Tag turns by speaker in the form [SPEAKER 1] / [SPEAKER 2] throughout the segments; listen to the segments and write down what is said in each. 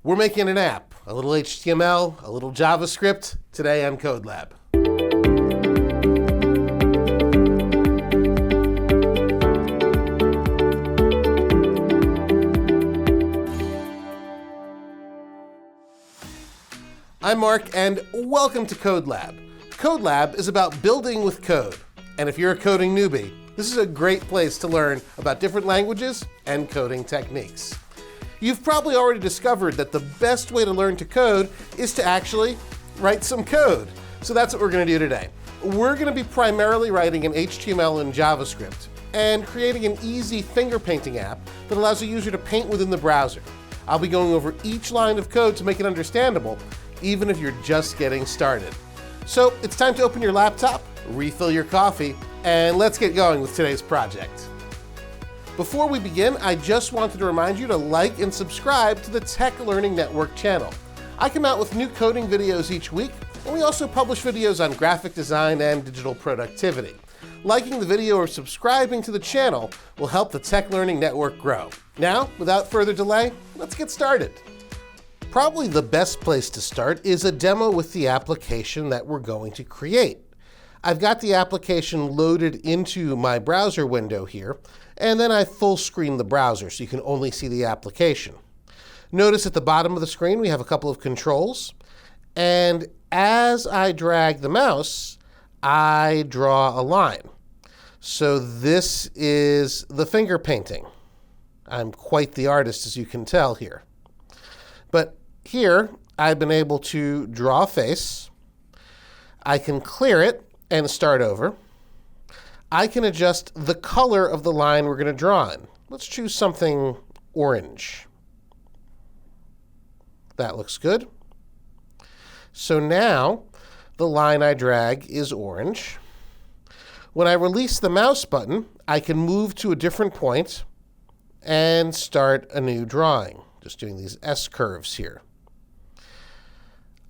[SPEAKER 1] We're making an app, a little HTML, a little JavaScript, today on CodeLab. I'm Mark, and welcome to CodeLab. CodeLab is about building with code. And if you're a coding newbie, this is a great place to learn about different languages and coding techniques. You've probably already discovered that the best way to learn to code is to actually write some code. So that's what we're going to do today. We're going to be primarily writing in HTML and JavaScript and creating an easy finger painting app that allows a user to paint within the browser. I'll be going over each line of code to make it understandable, even if you're just getting started. So it's time to open your laptop, refill your coffee, and let's get going with today's project. Before we begin, I just wanted to remind you to like and subscribe to the Tech Learning Network channel. I come out with new coding videos each week, and we also publish videos on graphic design and digital productivity. Liking the video or subscribing to the channel will help the Tech Learning Network grow. Now, without further delay, let's get started. Probably the best place to start is a demo with the application that we're going to create. I've got the application loaded into my browser window here, and then I full screen the browser so you can only see the application. Notice at the bottom of the screen we have a couple of controls, and as I drag the mouse, I draw a line. So this is the finger painting. I'm quite the artist, as you can tell here. But here, I've been able to draw a face. I can clear it and start over. I can adjust the color of the line we're going to draw in. Let's choose something orange. That looks good. So now, the line I drag is orange. When I release the mouse button, I can move to a different point and start a new drawing. Just doing these S curves here.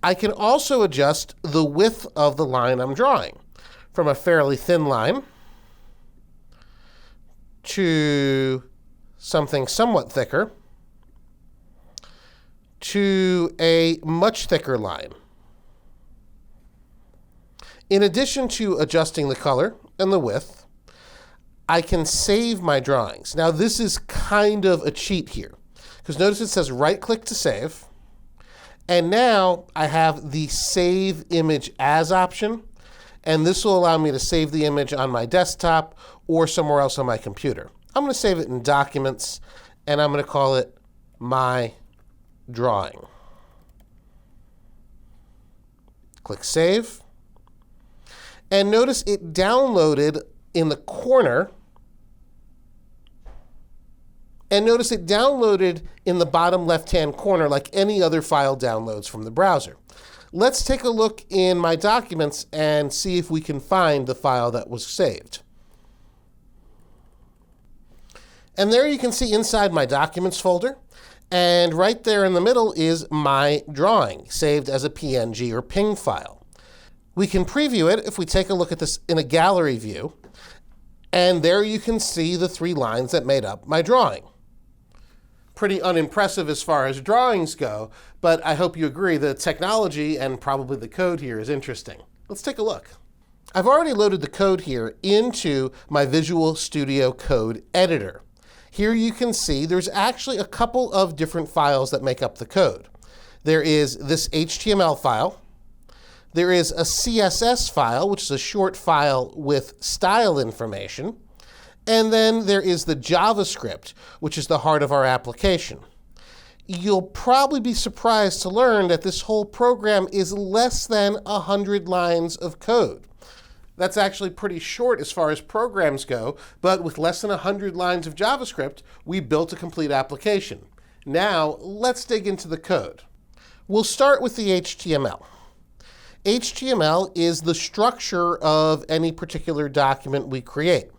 [SPEAKER 1] I can also adjust the width of the line I'm drawing from a fairly thin line to something somewhat thicker to a much thicker line. In addition to adjusting the color and the width, I can save my drawings. Now this is kind of a cheat here, because notice it says right-click to save, and now I have the Save Image As option, and this will allow me to save the image on my desktop or somewhere else on my computer. I'm going to save it in Documents, and I'm going to call it My Drawing. Click Save. And notice it downloaded in the corner. And notice it downloaded in the bottom left-hand corner like any other file downloads from the browser. Let's take a look in my documents and see if we can find the file that was saved. And there you can see inside my Documents folder. And right there in the middle is my drawing, saved as a PNG or PNG file. We can preview it if we take a look at this in a gallery view. And there you can see the 3 lines that made up my drawing. Pretty unimpressive as far as drawings go, but I hope you agree the technology and probably the code here is interesting. Let's take a look. I've already loaded the code here into my Visual Studio Code editor. Here you can see there's actually a couple of different files that make up the code. There is this HTML file. There is a CSS file, which is a short file with style information. And then there is the JavaScript, which is the heart of our application. You'll probably be surprised to learn that this whole program is less than 100 lines of code. That's actually pretty short as far as programs go, but with less than 100 lines of JavaScript, we built a complete application. Now, let's dig into the code. We'll start with the HTML. HTML is the structure of any particular document we create.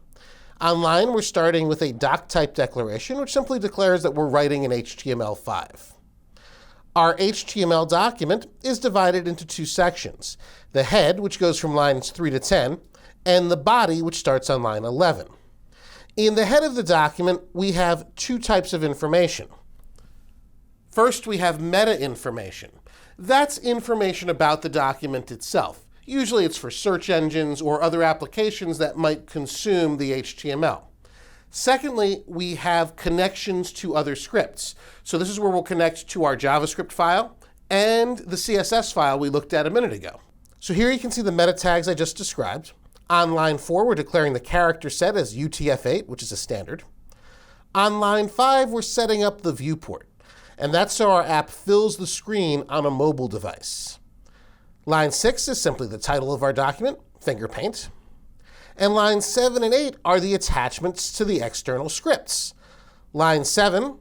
[SPEAKER 1] Online, we're starting with a doc type declaration, which simply declares that we're writing in HTML5. Our HTML document is divided into 2 sections. The head, which goes from lines 3 to 10, and the body, which starts on line 11. In the head of the document, we have 2 types of information. First, we have meta information. That's information about the document itself. Usually it's for search engines or other applications that might consume the HTML. Secondly, we have connections to other scripts. So this is where we'll connect to our JavaScript file and the CSS file we looked at a minute ago. So here you can see the meta tags I just described. On line 4, we're declaring the character set as UTF-8, which is a standard. On line 5, we're setting up the viewport. And that's so our app fills the screen on a mobile device. Line 6 is simply the title of our document, finger paint. And lines 7 and 8 are the attachments to the external scripts. Line 7,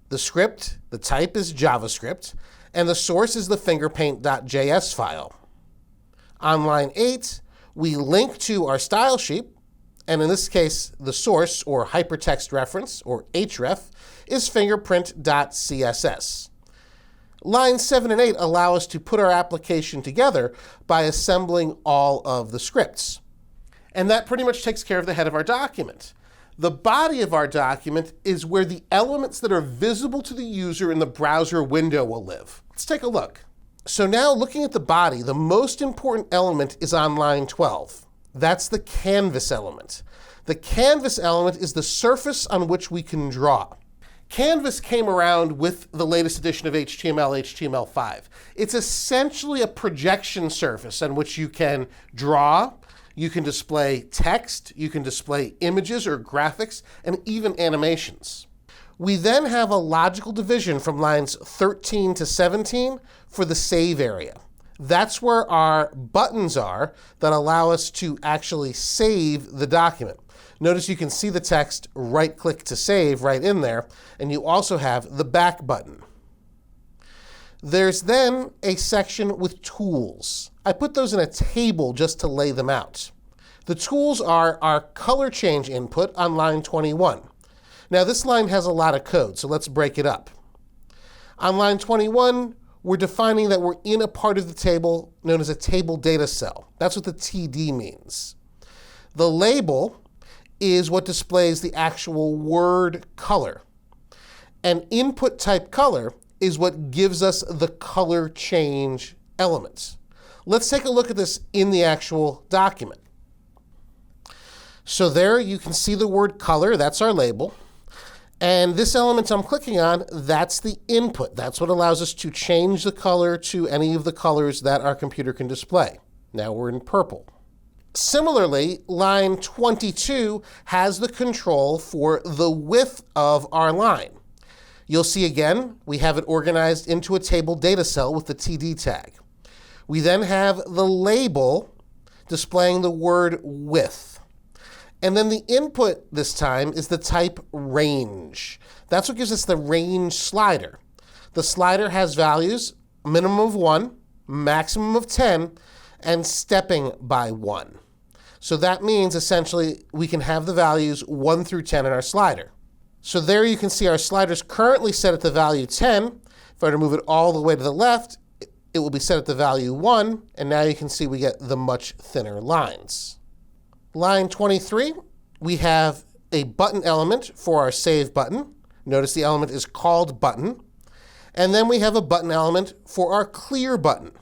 [SPEAKER 1] the script, the type is JavaScript, and the source is the fingerpaint.js file. On line 8, we link to our style sheet, and in this case, the source, or hypertext reference, or href, is fingerprint.css. Lines 7 and 8 allow us to put our application together by assembling all of the scripts. And that pretty much takes care of the head of our document. The body of our document is where the elements that are visible to the user in the browser window will live. Let's take a look. So now looking at the body, the most important element is on line 12. That's the canvas element. The canvas element is the surface on which we can draw. Canvas came around with the latest edition of HTML, HTML5. It's essentially a projection surface on which you can draw, you can display text, you can display images or graphics, and even animations. We then have a logical division from lines 13 to 17 for the save area. That's where our buttons are that allow us to actually save the document. Notice you can see the text, right-click to save right in there, and you also have the back button. There's then a section with tools. I put those in a table just to lay them out. The tools are our color change input on line 21. Now this line has a lot of code, so let's break it up. On line 21, we're defining that we're in a part of the table known as a table data cell. That's what the TD means. The label is what displays the actual word color. And input type color is what gives us the color change element. Let's take a look at this in the actual document. So there you can see the word color, that's our label. And this element I'm clicking on, that's the input. That's what allows us to change the color to any of the colors that our computer can display. Now we're in purple. Similarly, line 22 has the control for the width of our line. You'll see again, we have it organized into a table data cell with the TD tag. We then have the label displaying the word width. And then the input this time is the type range. That's what gives us the range slider. The slider has values, minimum of 1, maximum of 10, and stepping by 1. So that means essentially we can have the values 1 through 10 in our slider. So there you can see our slider is currently set at the value 10. If I were to move it all the way to the left, it will be set at the value 1, and now you can see we get the much thinner lines. Line 23, we have a button element for our save button. Notice the element is called button. And then we have a button element for our clear button.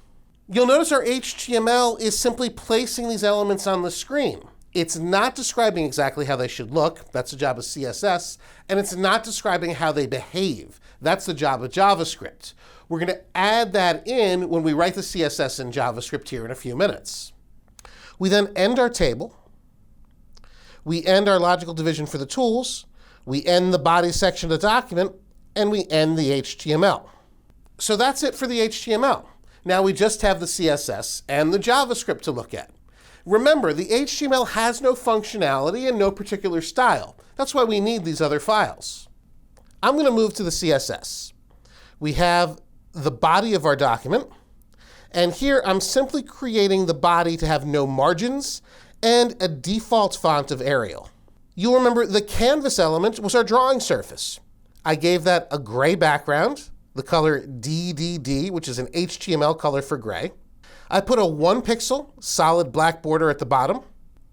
[SPEAKER 1] You'll notice our HTML is simply placing these elements on the screen. It's not describing exactly how they should look. That's the job of CSS. And it's not describing how they behave. That's the job of JavaScript. We're going to add that in when we write the CSS in JavaScript here in a few minutes. We then end our table. We end our logical division for the tools. We end the body section of the document. And we end the HTML. So that's it for the HTML. Now we just have the CSS and the JavaScript to look at. Remember, the HTML has no functionality and no particular style. That's why we need these other files. I'm going to move to the CSS. We have the body of our document. And here I'm simply creating the body to have no margins and a default font of Arial. You'll remember the canvas element was our drawing surface. I gave that a gray background, the color DDD, which is an HTML color for gray. I put a 1 pixel solid black border at the bottom.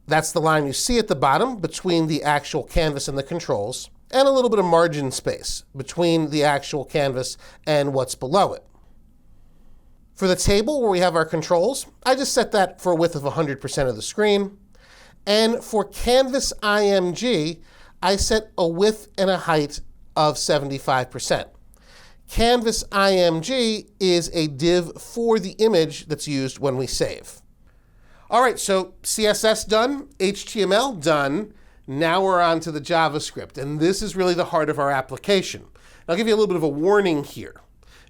[SPEAKER 1] That's the line you see at the bottom between the actual canvas and the controls. and a little bit of margin space between the actual canvas and what's below it. For the table where we have our controls, I just set that for a width of 100% of the screen. And for Canvas IMG, I set a width and a height of 75%. Canvas IMG is a div for the image that's used when we save. All right, so CSS done, HTML done. Now we're on to the JavaScript, and this is really the heart of our application. I'll give you a little bit of a warning here.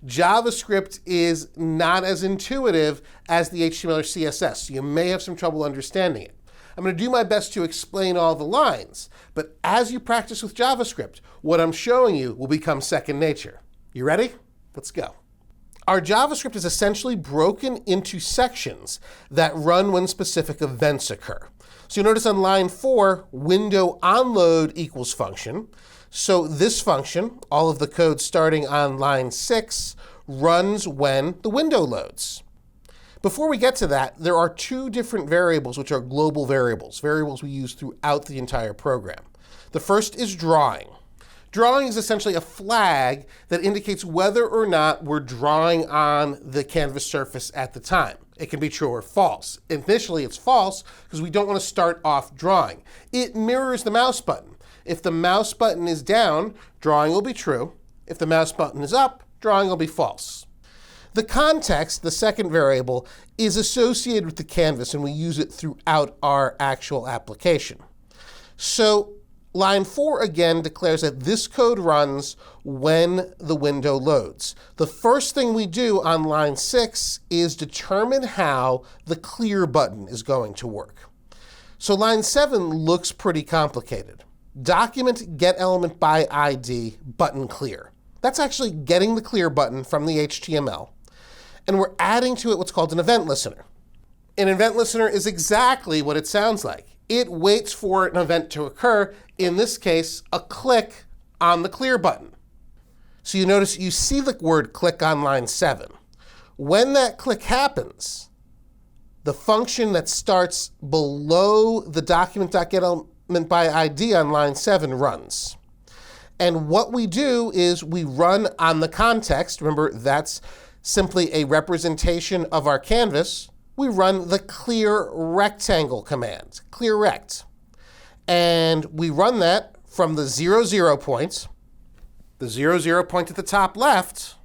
[SPEAKER 1] JavaScript is not as intuitive as the HTML or CSS, so you may have some trouble understanding it. I'm going to do my best to explain all the lines, but as you practice with JavaScript, what I'm showing you will become second nature. You ready? Let's go. Our JavaScript is essentially broken into sections that run when specific events occur. So you'll notice on line 4, window onload equals function. So this function, all of the code starting on line 6, runs when the window loads. Before we get to that, there are 2 different variables which are global variables we use throughout the entire program. The first is drawing. Drawing is essentially a flag that indicates whether or not we're drawing on the canvas surface at the time. It can be true or false. Initially, it's false because we don't want to start off drawing. It mirrors the mouse button. If the mouse button is down, drawing will be true. If the mouse button is up, drawing will be false. The context, the second variable, is associated with the canvas, and we use it throughout our actual application. So line 4 again declares that this code runs when the window loads. The first thing we do on line 6 is determine how the clear button is going to work. So line 7 looks pretty complicated. Document get element by ID button clear. That's actually getting the clear button from the HTML. And we're adding to it what's called an event listener. An event listener is exactly what it sounds like. It waits for an event to occur, in this case, a click on the clear button. So you notice you see the word click on line 7. When that click happens, the function that starts below the document.getElementById on line 7 runs. And what we do is we run on the context. Remember, that's simply a representation of our canvas. We run the clear rectangle command, clear rect. And we run that from the 0, 0 point, the 0, 0 point at the top left,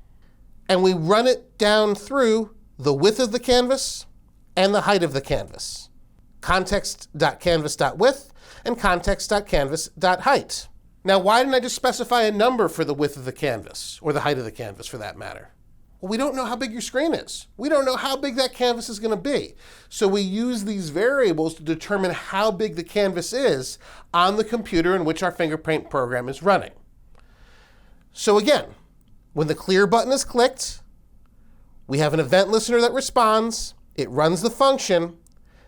[SPEAKER 1] and we run it down through the width of the canvas and the height of the canvas. Context.canvas.width and context.canvas.height. Now, why didn't I just specify a number for the width of the canvas, or the height of the canvas for that matter? Well, we don't know how big your screen is. We don't know how big that canvas is going to be. So we use these variables to determine how big the canvas is on the computer in which our fingerprint program is running. So again, when the clear button is clicked, we have an event listener that responds. It runs the function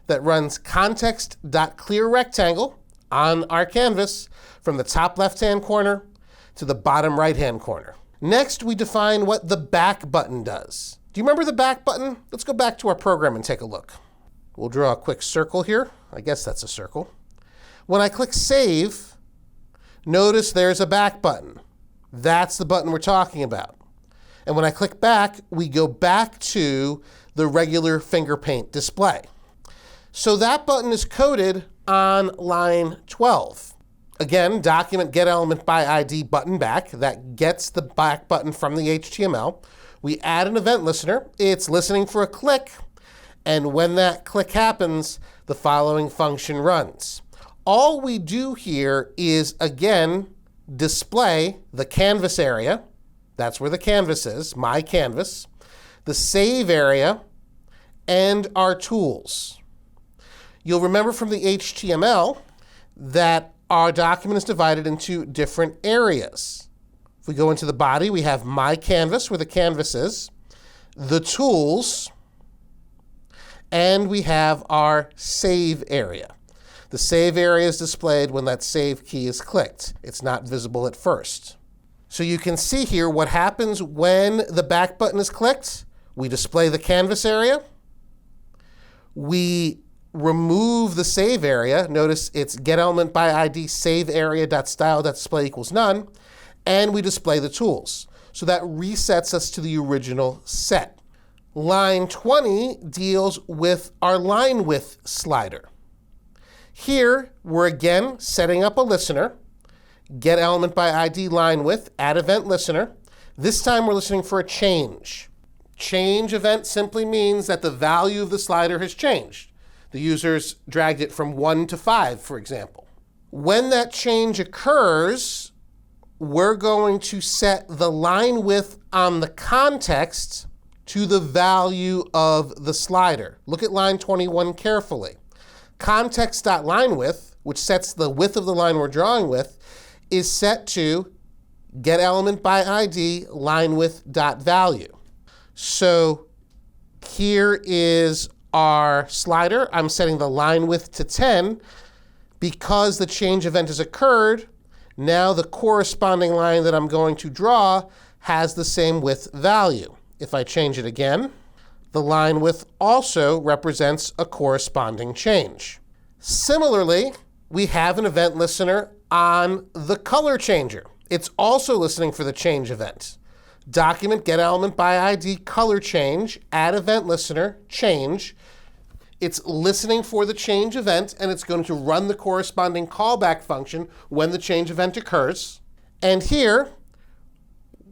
[SPEAKER 1] that runs context.clearRectangle on our canvas from the top left-hand corner to the bottom right-hand corner. Next, we define what the back button does. Do you remember the back button? Let's go back to our program and take a look. We'll draw a quick circle here. I guess that's a circle. When I click Save, notice there's a back button. That's the button we're talking about. And when I click back, we go back to the regular finger paint display. So that button is coded on line 12. Again, document get element by ID button back. That gets the back button from the HTML. We add an event listener. It's listening for a click. And when that click happens, the following function runs. All we do here is, again, display the canvas area. That's where the canvas is, my canvas, the save area, and our tools. You'll remember from the HTML that our document is divided into different areas. If we go into the body, we have my canvas, where the canvas is, the tools, and we have our save area. The save area is displayed when that save key is clicked. It's not visible at first. So you can see here what happens when the back button is clicked. We display the canvas area. We remove the save area. Notice it's getElementById save area.style.display equals none, and we display the tools. So that resets us to the original set. Line 20 deals with our line width slider. Here, we're again setting up a listener. GetElementById line width, add event listener. This time we're listening for a change. Change event simply means that the value of the slider has changed. The user's dragged it from 1 to 5, for example. When that change occurs, we're going to set the line width on the context to the value of the slider. Look at line 21 carefully. Context.lineWidth, which sets the width of the line we're drawing with, is set to getElementById linewidth.value. So here is our slider. I'm setting the line width to 10. Because the change event has occurred, now the corresponding line that I'm going to draw has the same width value. If I change it again, the line width also represents a corresponding change. Similarly, we have an event listener on the color changer. It's also listening for the change event. Document getElementById color change, add event listener, change. It's listening for the change event, and it's going to run the corresponding callback function when the change event occurs. And here,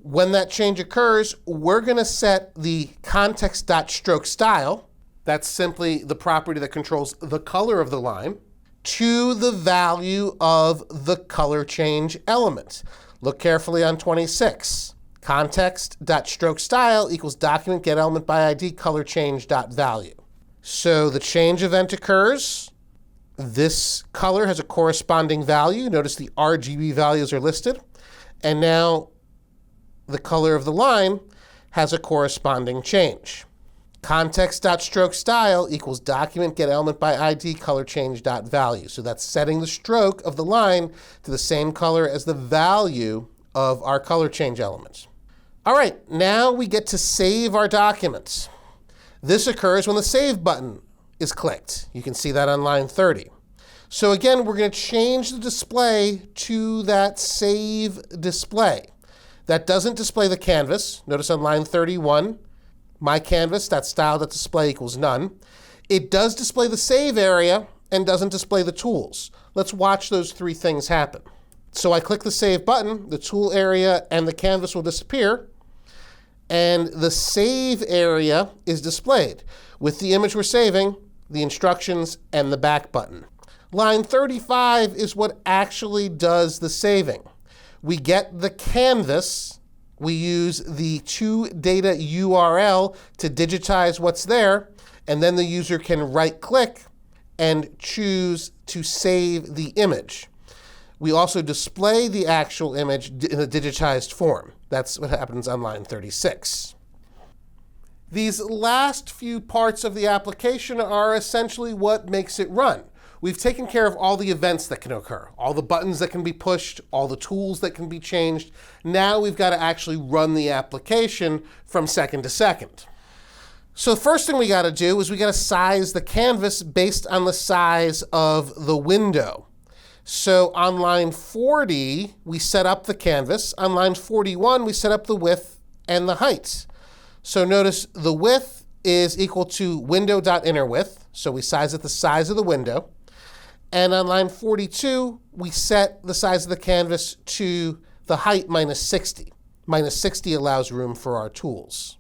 [SPEAKER 1] when that change occurs, we're going to set the context.strokeStyle, that's simply the property that controls the color of the line, to the value of the color change element. Look carefully on 26. Context.strokeStyle equals document getElementById color change.value. So the change event occurs. This color has a corresponding value. Notice the RGB values are listed. And now the color of the line has a corresponding change. Context.strokeStyle equals document getElementById color change.value. So that's setting the stroke of the line to the same color as the value of our color change element. All right, now we get to save our documents. This occurs when the Save button is clicked. You can see that on line 30. So again, we're going to change the display to that Save display. That doesn't display the canvas. Notice on line 31, my canvas, that style.display equals none. It does display the Save area and doesn't display the tools. Let's watch those three things happen. So I click the Save button, the tool area and the canvas will disappear, and the Save area is displayed with the image we're saving, the instructions, and the back button. Line 35 is what actually does the saving. We get the canvas. We use the toData URL to digitize what's there, and then the user can right-click and choose to save the image. We also display the actual image in a digitized form. That's what happens on line 36. These last few parts of the application are essentially what makes it run. We've taken care of all the events that can occur, all the buttons that can be pushed, all the tools that can be changed. Now we've got to actually run the application from second to second. So the first thing we got to do is we got to size the canvas based on the size of the window. So on line 40, we set up the canvas. On line 41, we set up the width and the height. So notice the width is equal to window.innerWidth. So we size it the size of the window. And on line 42, we set the size of the canvas to the height minus 60. Minus 60 allows room for our tools.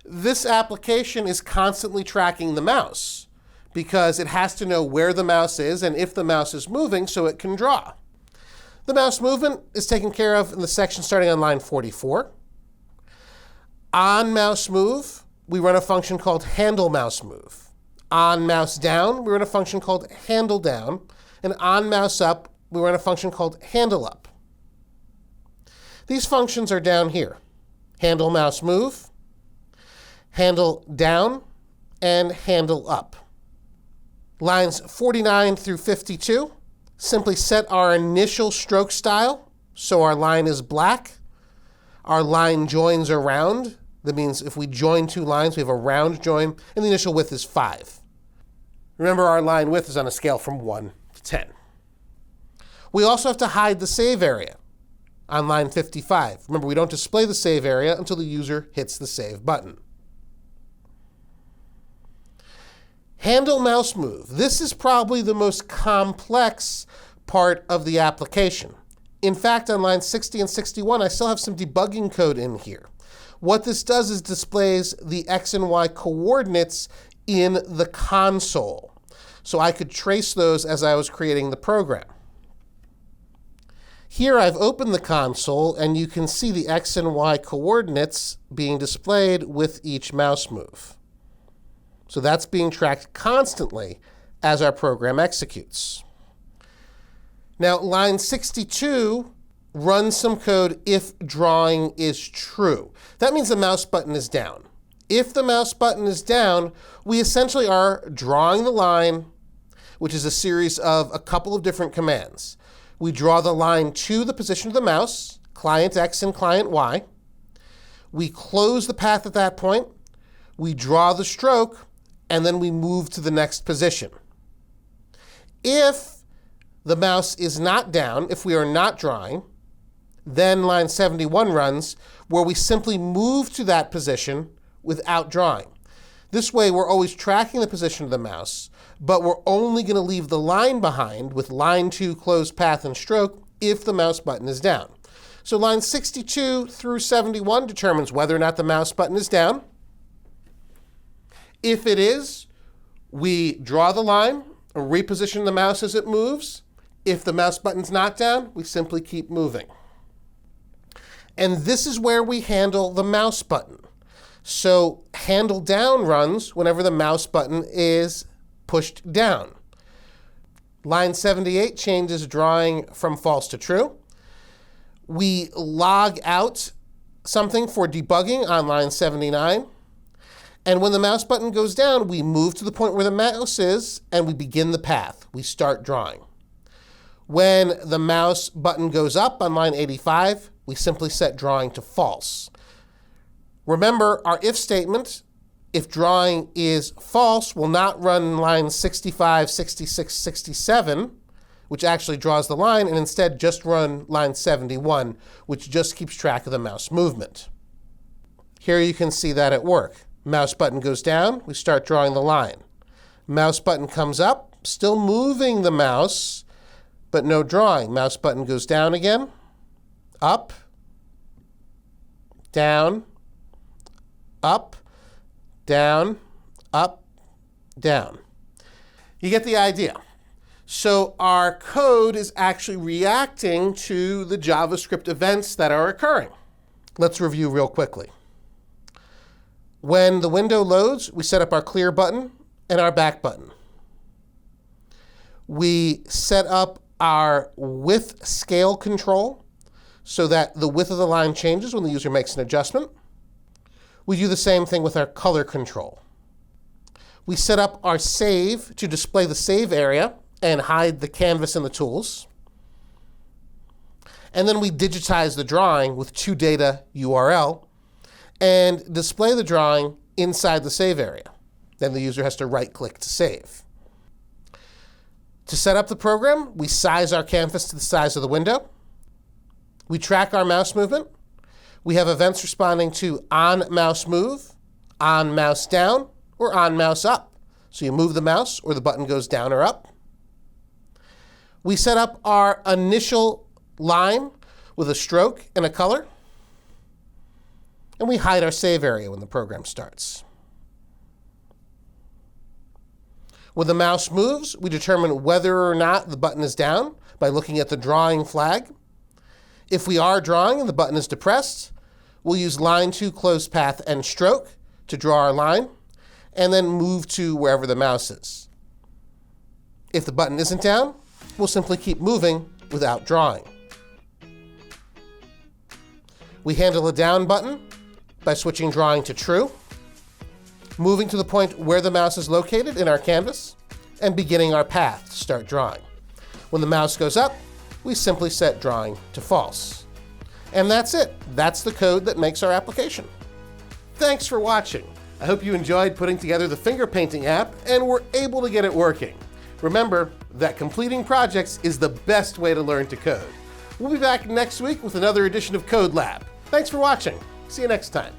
[SPEAKER 1] This application is constantly tracking the mouse, because it has to know where the mouse is and if the mouse is moving so it can draw. The mouse movement is taken care of in the section starting on line 44. On mouse move, we run a function called handle mouse move. On mouse down, we run a function called handle down. And on mouse up, we run a function called handle up. These functions are down here. Handle mouse move, handle down, and handle up. Lines 49 through 52 simply set our initial stroke style. So our line is black. Our line joins are round. That means if we join two lines, we have a round join, and the initial width is 5. Remember, our line width is on a scale from 1 to 10. We also have to hide the save area on line 55. Remember, we don't display the save area until the user hits the save button. Handle mouse move. This is probably the most complex part of the application. In fact, on line 60 and 61, I still have some debugging code in here. What this does is displays the X and Y coordinates in the console. So I could trace those as I was creating the program. Here I've opened the console, and you can see the X and Y coordinates being displayed with each mouse move. So that's being tracked constantly as our program executes. Now, line 62 runs some code if drawing is true. That means the mouse button is down. If the mouse button is down, we essentially are drawing the line, which is a series of a couple of different commands. We draw the line to the position of the mouse, client X and client Y. We close the path at that point. We draw the stroke, and then we move to the next position. If the mouse is not down, if we are not drawing, then line 71 runs, where we simply move to that position without drawing. This way, we're always tracking the position of the mouse, but we're only going to leave the line behind with line 2 closed path and stroke if the mouse button is down. So line 62 through 71 determines whether or not the mouse button is down. If it is, we draw the line or reposition the mouse as it moves. If the mouse button's not down, we simply keep moving. And this is where we handle the mouse button. So handle down runs whenever the mouse button is pushed down. Line 78 changes drawing from false to true. We log out something for debugging on line 79. And when the mouse button goes down, we move to the point where the mouse is, and we begin the path. We start drawing. When the mouse button goes up on line 85, we simply set drawing to false. Remember, our if statement, if drawing is false, will not run line 65, 66, 67, which actually draws the line, and instead just run line 71, which just keeps track of the mouse movement. Here you can see that at work. Mouse button goes down, we start drawing the line. Mouse button comes up, still moving the mouse, but no drawing. Mouse button goes down again, up, down, up, down, up, down. You get the idea. So our code is actually reacting to the JavaScript events that are occurring. Let's review real quickly. When the window loads, we set up our clear button and our back button. We set up our width scale control so that the width of the line changes when the user makes an adjustment. We do the same thing with our color control. We set up our save to display the save area and hide the canvas and the tools. And then we digitize the drawing with toData URL and display the drawing inside the save area. Then the user has to right-click to save. To set up the program, we size our canvas to the size of the window. We track our mouse movement. We have events responding to on mouse move, on mouse down, or on mouse up. So you move the mouse or the button goes down or up. We set up our initial line with a stroke and a color. And we hide our save area when the program starts. When the mouse moves, we determine whether or not the button is down by looking at the drawing flag. If we are drawing and the button is depressed, we'll use line 2 closed path and stroke to draw our line, and then move to wherever the mouse is. If the button isn't down, we'll simply keep moving without drawing. We handle the down button by switching drawing to true, moving to the point where the mouse is located in our canvas, and beginning our path to start drawing. When the mouse goes up, we simply set drawing to false. And that's it. That's the code that makes our application. Thanks for watching. I hope you enjoyed putting together the finger painting app and were able to get it working. Remember that completing projects is the best way to learn to code. We'll be back next week with another edition of CodeLab. Thanks for watching. See you next time.